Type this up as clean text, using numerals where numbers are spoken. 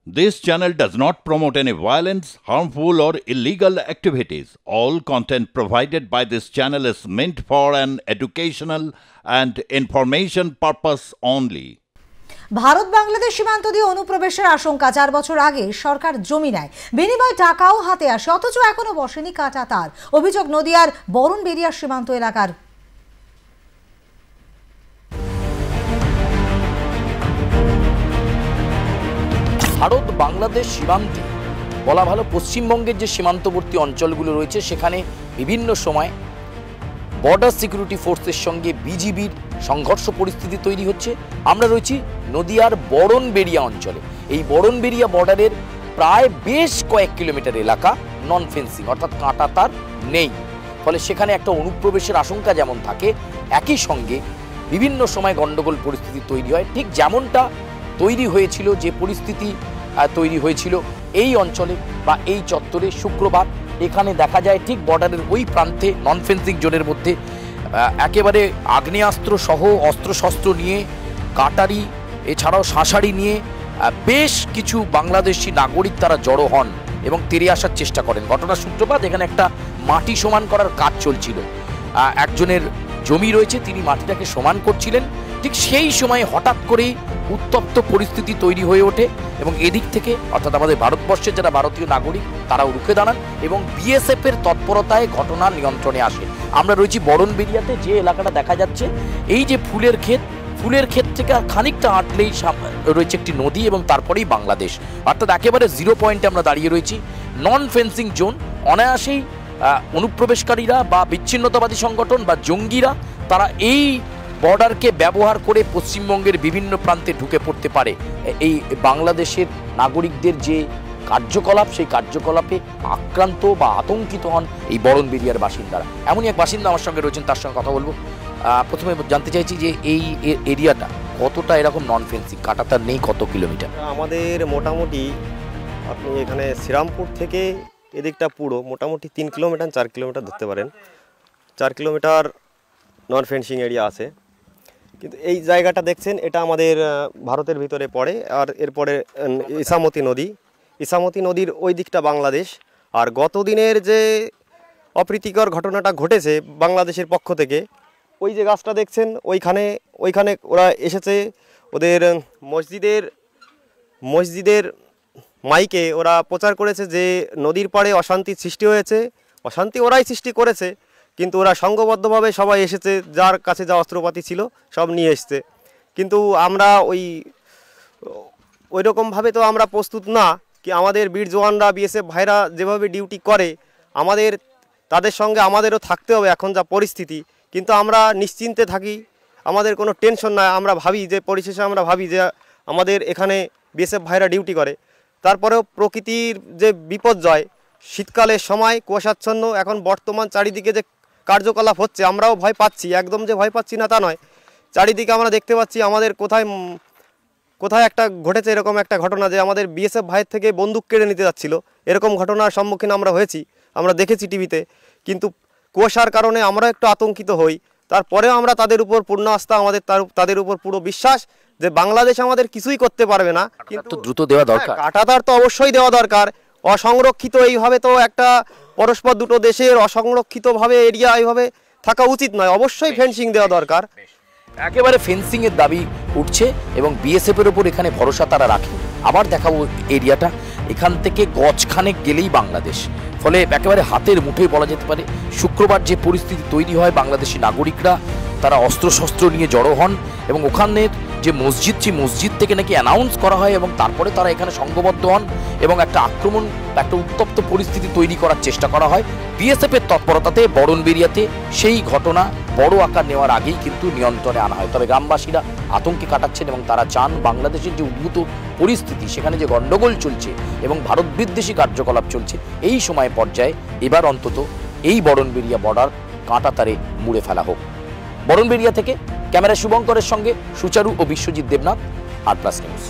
This channel does not promote any violence, harmful, or illegal activities. All content provided by this channel is meant for an educational and information purpose only. Bharat Bangladesh সীমান্ত দিয়ে অনুপ্রবেশের আশঙ্কা 4 বছর আগে সরকার জমি নেয়, বিনিময়ে টাকাও হাতে আসে, অথচ এখনো বসেনি কাঁটাতার। অভিযোগ নদিয়ার বরণবেড়িয়া সীমান্ত এলাকার। ভারত বাংলাদেশ সীমান্তে বলা ভালো পশ্চিমবঙ্গের যে সীমান্তবর্তী অঞ্চলগুলো রয়েছে সেখানে বিভিন্ন সময় বর্ডার সিকিউরিটি ফোর্সের সঙ্গে বিজিবির সংঘর্ষ পরিস্থিতি তৈরি হচ্ছে। আমরা রয়েছি নদিয়ার বরণবেড়িয়া অঞ্চলে। এই বরণবেড়িয়া বর্ডারের প্রায় বেশ কয়েক কিলোমিটার এলাকা নন ফেন্সিং, অর্থাৎ কাঁটাতার নেই, ফলে সেখানে একটা অনুপ্রবেশের আশঙ্কা যেমন থাকে, একই সঙ্গে বিভিন্ন সময় গণ্ডগোল পরিস্থিতি তৈরি হয়। ঠিক যেমনটা তৈরি হয়েছিল, যে পরিস্থিতি তৈরি হয়েছিল এই অঞ্চলে বা এই চত্বরে শুক্রবার, এখানে দেখা যায় ঠিক বর্ডারের ওই প্রান্তে নন ফেন্সিং জোনের মধ্যে একেবারে আগ্নেয়াস্ত্র সহ অস্ত্রশস্ত্র নিয়ে, কাটারি এছাড়াও শাঁসারি নিয়ে বেশ কিছু বাংলাদেশি নাগরিক তারা জড়ো হন এবং তেড়ে আসার চেষ্টা করেন। ঘটনার সূত্রপাত এখানে একটা মাটি সমান করার কাজ চলছিল। একজনের জমি রয়েছে, তিনি মাটিটাকে সমান করছিলেন। ঠিক সেই সময় হঠাৎ করেই উত্তপ্ত পরিস্থিতি তৈরি হয়ে ওঠে এবং এদিক থেকে অর্থাৎ আমাদের ভারতবর্ষের যারা ভারতীয় নাগরিক তারাও রুখে দাঁড়ান এবং বিএসএফের তৎপরতায় ঘটনা নিয়ন্ত্রণে আসে। আমরা রয়েছি বরণবেড়িয়াতে, যে এলাকাটা দেখা যাচ্ছে এই যে ফুলের ক্ষেত থেকে খানিকটা হাঁটলেই রয়েছে একটি নদী এবং তারপরেই বাংলাদেশ, অর্থাৎ একেবারে জিরো পয়েন্টে আমরা দাঁড়িয়ে রয়েছি। নন ফেন্সিং জোন, অনায়াসেই অনুপ্রবেশকারীরা বা বিচ্ছিন্নতাবাদী সংগঠন বা জঙ্গিরা তারা এই বর্ডারকে ব্যবহার করে পশ্চিমবঙ্গের বিভিন্ন প্রান্তে ঢুকে পড়তে পারে। এই বাংলাদেশের নাগরিকদের যে কার্যকলাপ, সেই কার্যকলাপে আক্রান্ত বা আতঙ্কিত হন এই বরণবেড়িয়ার বাসিন্দারা। এমনই এক বাসিন্দা আমার সঙ্গে রয়েছেন, তার সঙ্গে কথা বলবো। প্রথমে জানতে চাইছি যে এই এরিয়াটা কতটা এরকম নন ফেন্সিং, কাঁটাতার নেই, কত কিলোমিটার? আমাদের মোটামুটি আপনি এখানে শ্রীরামপুর থেকে এদিকটা পুরো মোটামুটি 3 কিলোমিটার 4 কিলোমিটার ধরতে পারেন। 4 কিলোমিটার নন ফেন্সিং এরিয়া আছে। কিন্তু এই জায়গাটা দেখছেন, এটা আমাদের ভারতের ভিতরে পড়ে। আর এরপরে ইসামতি নদীর ওই দিকটা বাংলাদেশ। আর গত দিনের যে অপ্রীতিকর ঘটনাটা ঘটেছে বাংলাদেশের পক্ষ থেকে, ওই যে গাছটা দেখছেন, ওইখানে ওরা এসেছে, ওদের মসজিদের মাইকে ওরা প্রচার করেছে যে নদীর পাড়ে অশান্তির সৃষ্টি হয়েছে। অশান্তি ওরাই সৃষ্টি করেছে, কিন্তু ওরা সংঘবদ্ধভাবে সবাই এসেছে, যার কাছে যা অস্ত্রপাতি ছিল সব নিয়ে এসছে। কিন্তু আমরা ওই রকমভাবে তো আমরা প্রস্তুত না। কি আমাদের বীর জওয়ানরা, বিএসএফ ভাইরা যেভাবে ডিউটি করে, তাদের সঙ্গে আমাদেরও থাকতে হবে এখন যা পরিস্থিতি। কিন্তু আমরা নিশ্চিন্তে থাকি, আমাদের কোনো টেনশন নাই। আমরা ভাবি যে পরিশেষে যে আমাদের এখানে বিএসএফ ভাইরা ডিউটি করে। তারপরেও প্রকৃতির যে বিপর্যয়, শীতকালের সময় কুয়াশাচ্ছন্ন, এখন বর্তমান চারিদিকে যে কার্যকলাপ হচ্ছে, আমরাও ভয় পাচ্ছি। একদম যে ভয় পাচ্ছি না তা নয়, চারিদিকে আমরা দেখতে পাচ্ছি আমাদের কোথায় একটা ঘটেছে এরকম একটা ঘটনা, যে আমাদের বিএসএফ ভাইয়ের থেকে বন্দুক কেড়ে নিতে যাচ্ছিল। এরকম ঘটনার সম্মুখীন আমরা হয়েছি, আমরা দেখেছি টিভিতে। কিন্তু কুয়াশার কারণে আমরা একটু আতঙ্কিত হই। তারপরেও আমরা তাদের উপর পূর্ণ আস্থা, তাদের উপর পুরো বিশ্বাস যে বাংলাদেশ আমাদের কিছুই করতে পারবে না। কিন্তু দ্রুত দেওয়া দরকার, কাঁটাতার তো অবশ্যই দেওয়া দরকার। অসংরক্ষিত এইভাবে তো একটা পরস্পর দুটো দেশের অসংরক্ষিতভাবে এরিয়া এইভাবে থাকা উচিত নয়। অবশ্যই ফেন্সিং দেওয়া দরকার। একেবারে ফেন্সিং এর দাবি উঠছে এবং বিএসএফ এর উপর এখানে ভরসা তারা রাখে। আবার দেখাবো এরিয়াটা, এখান থেকে গজখানেক গেলেই বাংলাদেশ, ফলে একেবারে হাতের মুঠোয় বলা যেতে পারে। শুক্রবার যে পরিস্থিতি তৈরি হয়, বাংলাদেশি নাগরিকরা তারা অস্ত্রশস্ত্র নিয়ে জড়ো হন এবং ওখানের যে মসজিদ থেকে নাকি অ্যানাউন্স করা হয় এবং তারপরে তারা এখানে সংঘবদ্ধ হন এবং একটা উত্তপ্ত পরিস্থিতি তৈরি করার চেষ্টা করা হয়। বিএসএফের তৎপরতাতে বরণবেড়িয়াতে সেই ঘটনা বড় আকার নেওয়ার আগেই কিন্তু নিয়ন্ত্রণে আনা হয়। তবে গ্রামবাসীরা আতঙ্কে কাটাচ্ছেন এবং তারা চান বাংলাদেশের যে উদ্ভূত পরিস্থিতি, সেখানে যে গণ্ডগোল চলছে এবং ভারত বিদ্বেষী কার্যকলাপ চলছে, এই সময় পর্যায়ে এবার অন্তত এই বরণবেড়িয়া বর্ডার কাঁটাতারে মুড়ে ফেলা হোক। বরণবেড়িয়া থেকে ক্যামেরা শুভঙ্করের সঙ্গে সুচারু ও বিশ্বজিৎ দেবনাথ, আর প্লাস নিউজ।